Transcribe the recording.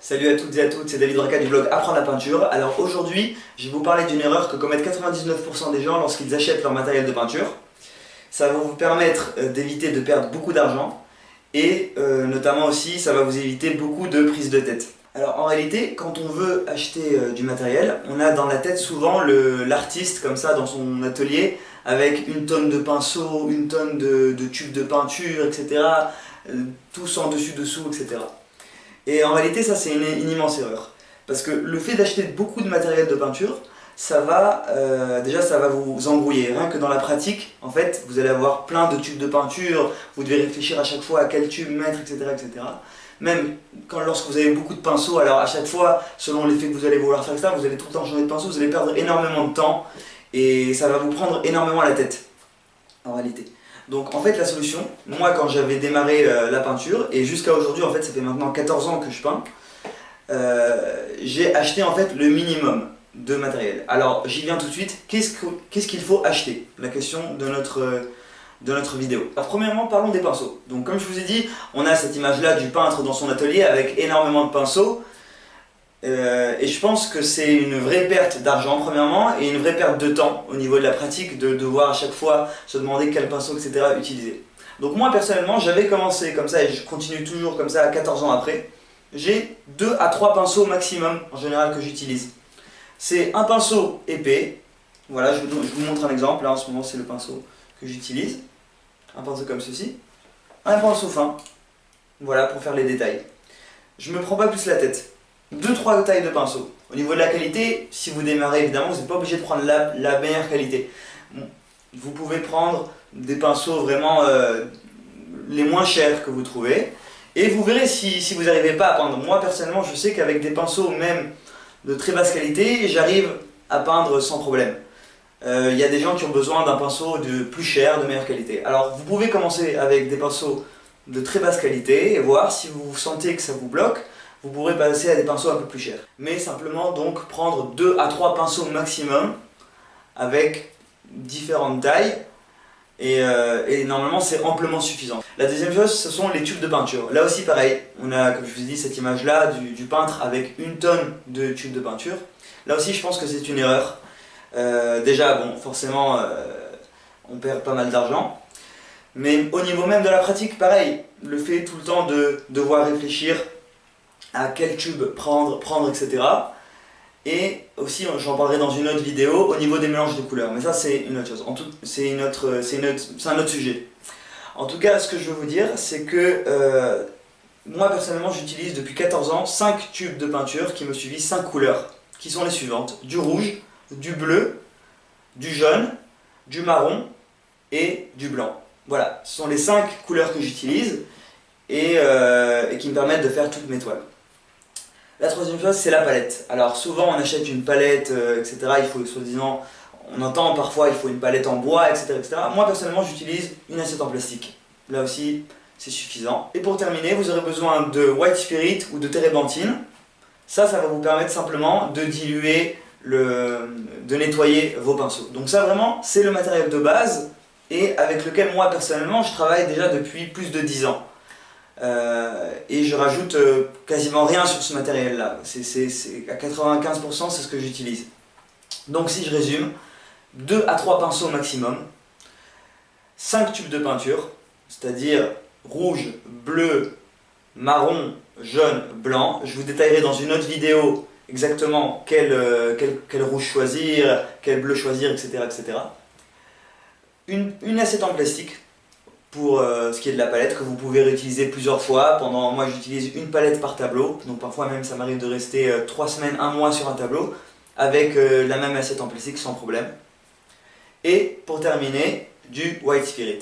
Salut à toutes et à toutes, c'est David Rocca du blog Apprendre la peinture. Alors aujourd'hui, je vais vous parler d'une erreur que commettent 99% des gens lorsqu'ils achètent leur matériel de peinture. Ça va vous permettre d'éviter de perdre beaucoup d'argent et notamment aussi ça va vous éviter beaucoup de prises de tête. Alors en réalité, quand on veut acheter du matériel, on a dans la tête souvent l'artiste comme ça dans son atelier avec une tonne de pinceaux, une tonne de tubes de peinture, etc. Tous en dessus-dessous, etc. Et en réalité, ça c'est une immense erreur. Parce que le fait d'acheter beaucoup de matériel de peinture, déjà ça va vous embrouiller. Rien que dans la pratique, en fait, vous allez avoir plein de tubes de peinture, vous devez réfléchir à chaque fois à quel tube mettre, etc. etc. Même lorsque vous avez beaucoup de pinceaux, alors à chaque fois, selon l'effet que vous allez vouloir faire ça, vous allez tout le temps changer de pinceau, vous allez perdre énormément de temps et ça va vous prendre énormément la tête, en réalité. Donc en fait la solution, moi quand j'avais démarré la peinture, et jusqu'à aujourd'hui, en fait ça fait maintenant 14 ans que je peins, j'ai acheté en fait le minimum de matériel. Alors j'y viens tout de suite, qu'est-ce qu'il faut acheter? La question de notre vidéo. Alors premièrement parlons des pinceaux. Donc comme je vous ai dit, on a cette image là du peintre dans son atelier avec énormément de pinceaux. Et je pense que c'est une vraie perte d'argent premièrement et une vraie perte de temps au niveau de la pratique de devoir à chaque fois se demander quel pinceau etc. utiliser. Donc moi personnellement j'avais commencé comme ça et je continue toujours comme ça 14 ans après. J'ai 2 à 3 pinceaux maximum en général que j'utilise. C'est un pinceau épais, voilà je vous montre un exemple, là en ce moment c'est le pinceau que j'utilise. Un pinceau comme ceci. Un pinceau fin, voilà pour faire les détails. Je me prends pas plus la tête. 2-3 tailles de pinceau. Au niveau de la qualité, si vous démarrez évidemment, vous n'êtes pas obligé de prendre la meilleure qualité. Vous pouvez prendre des pinceaux vraiment les moins chers que vous trouvez. Et vous verrez si vous n'arrivez pas à peindre. Moi personnellement, je sais qu'avec des pinceaux même de très basse qualité, j'arrive à peindre sans problème. Il y a des gens qui ont besoin d'un pinceau de plus cher, de meilleure qualité. Alors vous pouvez commencer avec des pinceaux de très basse qualité et voir si vous sentez que ça vous bloque. Vous pourrez passer à des pinceaux un peu plus chers. Mais simplement donc prendre 2 à 3 pinceaux maximum avec différentes tailles et normalement c'est amplement suffisant. La deuxième chose, ce sont les tubes de peinture. Là aussi pareil, on a comme je vous ai dit cette image là du peintre avec une tonne de tubes de peinture. Là aussi je pense que c'est une erreur. Déjà bon forcément on perd pas mal d'argent. Mais au niveau même de la pratique pareil, le fait tout le temps de devoir réfléchir à quel tube prendre, etc. Et aussi, j'en parlerai dans une autre vidéo, au niveau des mélanges de couleurs. Mais ça, c'est une autre chose. C'est un autre sujet. En tout cas, ce que je veux vous dire, c'est que moi, personnellement, j'utilise depuis 14 ans 5 tubes de peinture qui me suivent 5 couleurs, qui sont les suivantes. Du rouge, du bleu, du jaune, du marron et du blanc. Voilà, ce sont les 5 couleurs que j'utilise et qui me permettent de faire toutes mes toiles. La troisième chose, c'est la palette. Alors souvent on achète une palette, etc. Il faut soi-disant, on entend parfois il faut une palette en bois, etc. etc. Moi personnellement j'utilise une assiette en plastique. Là aussi c'est suffisant. Et pour terminer, vous aurez besoin de White Spirit ou de térébenthine. Ça va vous permettre simplement de diluer, de nettoyer vos pinceaux. Donc ça vraiment c'est le matériel de base et avec lequel moi personnellement je travaille déjà depuis plus de 10 ans. Et je rajoute quasiment rien sur ce matériel là, à 95% c'est ce que j'utilise. Donc si je résume, 2 à 3 pinceaux maximum, 5 tubes de peinture, c'est-à-dire rouge, bleu, marron, jaune, blanc. Je vous détaillerai dans une autre vidéo exactement quel rouge choisir, quel bleu choisir, etc. etc. Une assiette en plastique pour ce qui est de la palette que vous pouvez réutiliser plusieurs fois. Moi j'utilise une palette par tableau, donc parfois même ça m'arrive de rester 3 semaines, 1 mois sur un tableau avec la même assiette en plastique sans problème. Et pour terminer, du White Spirit.